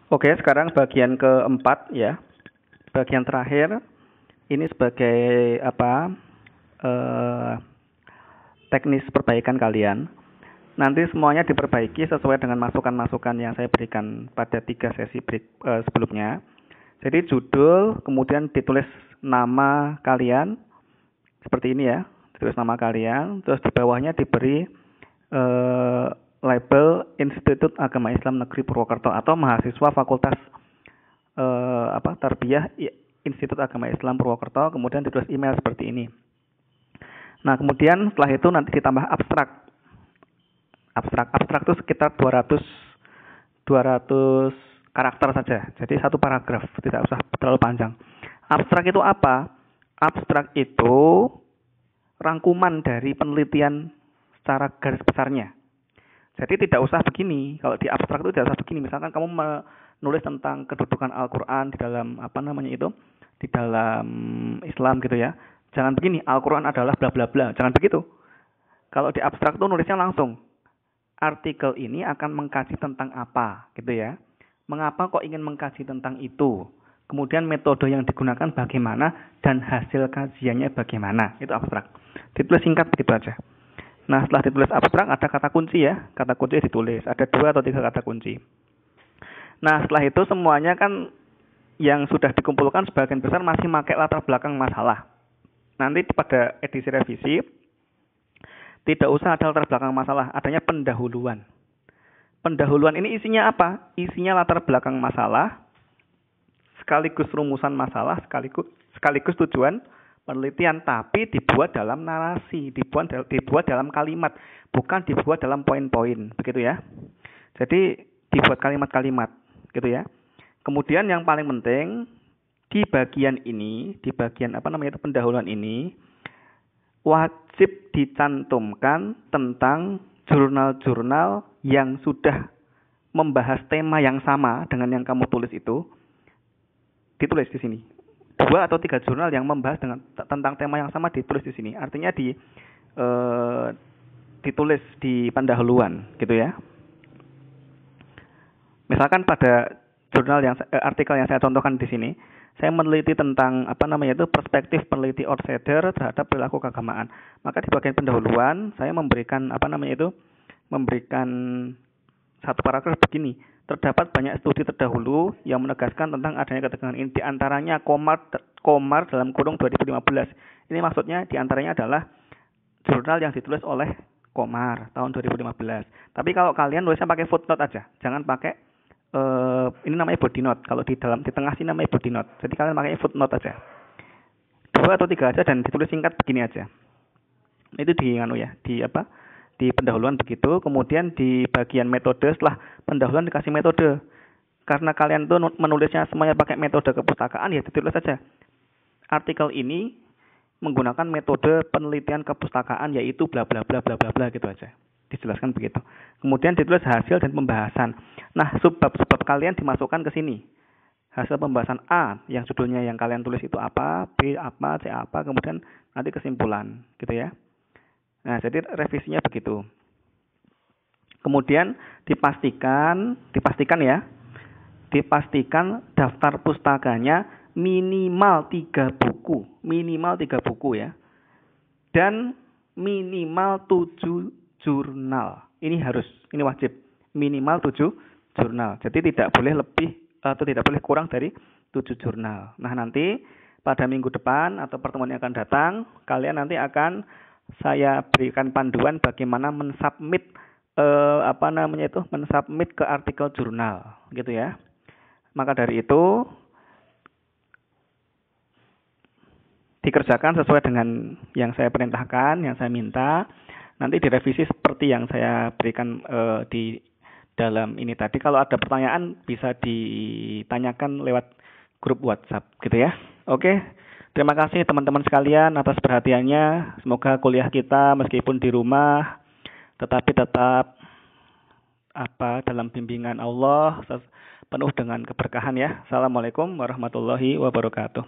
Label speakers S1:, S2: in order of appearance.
S1: Oke, sekarang bagian keempat ya. Bagian terakhir ini sebagai apa? eh, Teknis perbaikan kalian. Nanti semuanya diperbaiki sesuai dengan masukan-masukan yang saya berikan pada 3 sesi sebelumnya. Jadi judul, kemudian ditulis nama kalian seperti ini ya. Ditulis nama kalian, terus di bawahnya diberi label Institut Agama Islam Negeri Purwokerto atau mahasiswa Fakultas Tarbiyah Institut Agama Islam Purwokerto, kemudian ditulis email seperti ini. Nah, kemudian setelah itu nanti ditambah abstrak. Abstrak itu sekitar 200 karakter saja. Jadi satu paragraf, tidak usah terlalu panjang. Abstrak itu apa? Abstrak itu rangkuman dari penelitian secara garis besarnya. Jadi tidak usah begini. Kalau di abstrak itu tidak usah begini. Misalkan kamu menulis tentang kedudukan Al-Qur'an di dalam di dalam Islam gitu ya. Jangan begini, Al-Qur'an adalah bla bla bla. Jangan begitu. Kalau di abstrak itu nulisnya langsung. Artikel ini akan mengkaji tentang apa, gitu ya. Mengapa kok ingin mengkaji tentang itu? Kemudian metode yang digunakan bagaimana dan hasil kajiannya bagaimana. Itu abstrak. Ditulis singkat begitu aja. Nah, setelah ditulis abstrak ada kata kunci ya. Kata kunci ditulis. Ada 2 atau 3 kata kunci. Nah, setelah itu semuanya kan yang sudah dikumpulkan sebagian besar masih pakai latar belakang masalah. Nanti pada edisi revisi tidak usah ada latar belakang masalah, adanya pendahuluan. Pendahuluan ini isinya apa? Isinya latar belakang masalah, sekaligus rumusan masalah, sekaligus tujuan penelitian, tapi dibuat dalam narasi, dibuat dalam kalimat, bukan dibuat dalam poin-poin, begitu ya. Jadi dibuat kalimat-kalimat, gitu ya. Kemudian yang paling penting di bagian ini, di bagian pendahuluan ini, wajib dicantumkan tentang jurnal-jurnal yang sudah membahas tema yang sama dengan yang kamu tulis itu. Ditulis di sini. 2 atau 3 jurnal yang membahas tentang tema yang sama ditulis di sini. Artinya ditulis di pendahuluan, gitu ya. Misalkan pada artikel yang saya contohkan di sini, saya meneliti tentang perspektif peneliti Ortseder terhadap perilaku keagamaan. Maka di bagian pendahuluan saya memberikan memberikan satu paragraf begini. Terdapat banyak studi terdahulu yang menegaskan tentang adanya ketegangan ini. Di antaranya Komar dalam kurung 2015. Ini maksudnya di antaranya adalah jurnal yang ditulis oleh Komar tahun 2015. Tapi kalau kalian nulisnya pakai footnote aja, jangan pakai ini namanya body note. Kalau di tengah sini namanya body note. Jadi kalian pakai footnote aja. 2 atau 3 aja dan ditulis singkat begini aja. Itu di pendahuluan begitu. Kemudian di bagian metode, setelah pendahuluan dikasih metode. Karena kalian tuh menulisnya semuanya pakai metode kepustakaan, ya ditulis saja. Artikel ini menggunakan metode penelitian kepustakaan yaitu bla bla bla bla bla bla gitu aja. Dijelaskan begitu. Kemudian ditulis hasil dan pembahasan. Nah, subbab kalian dimasukkan ke sini. Hasil pembahasan A yang judulnya yang kalian tulis itu apa, B apa, C apa, kemudian nanti kesimpulan, gitu ya. Nah, jadi revisinya begitu. Kemudian dipastikan daftar pustakanya minimal 3 buku ya. Dan minimal 7 jurnal. Ini wajib. Minimal 7 jurnal. Jadi tidak boleh lebih atau tidak boleh kurang dari 7 jurnal. Nah, nanti pada minggu depan atau pertemuan yang akan datang, kalian nanti akan saya berikan panduan bagaimana mensubmit mensubmit ke artikel jurnal, gitu ya. Maka dari itu dikerjakan sesuai dengan yang saya perintahkan, yang saya minta. Nanti direvisi seperti yang saya berikan di dalam ini tadi. Kalau ada pertanyaan bisa ditanyakan lewat grup WhatsApp, gitu ya. Oke, terima kasih teman-teman sekalian atas perhatiannya. Semoga kuliah kita meskipun di rumah, tetapi tetap dalam bimbingan Allah, penuh dengan keberkahan ya. Assalamualaikum warahmatullahi wabarakatuh.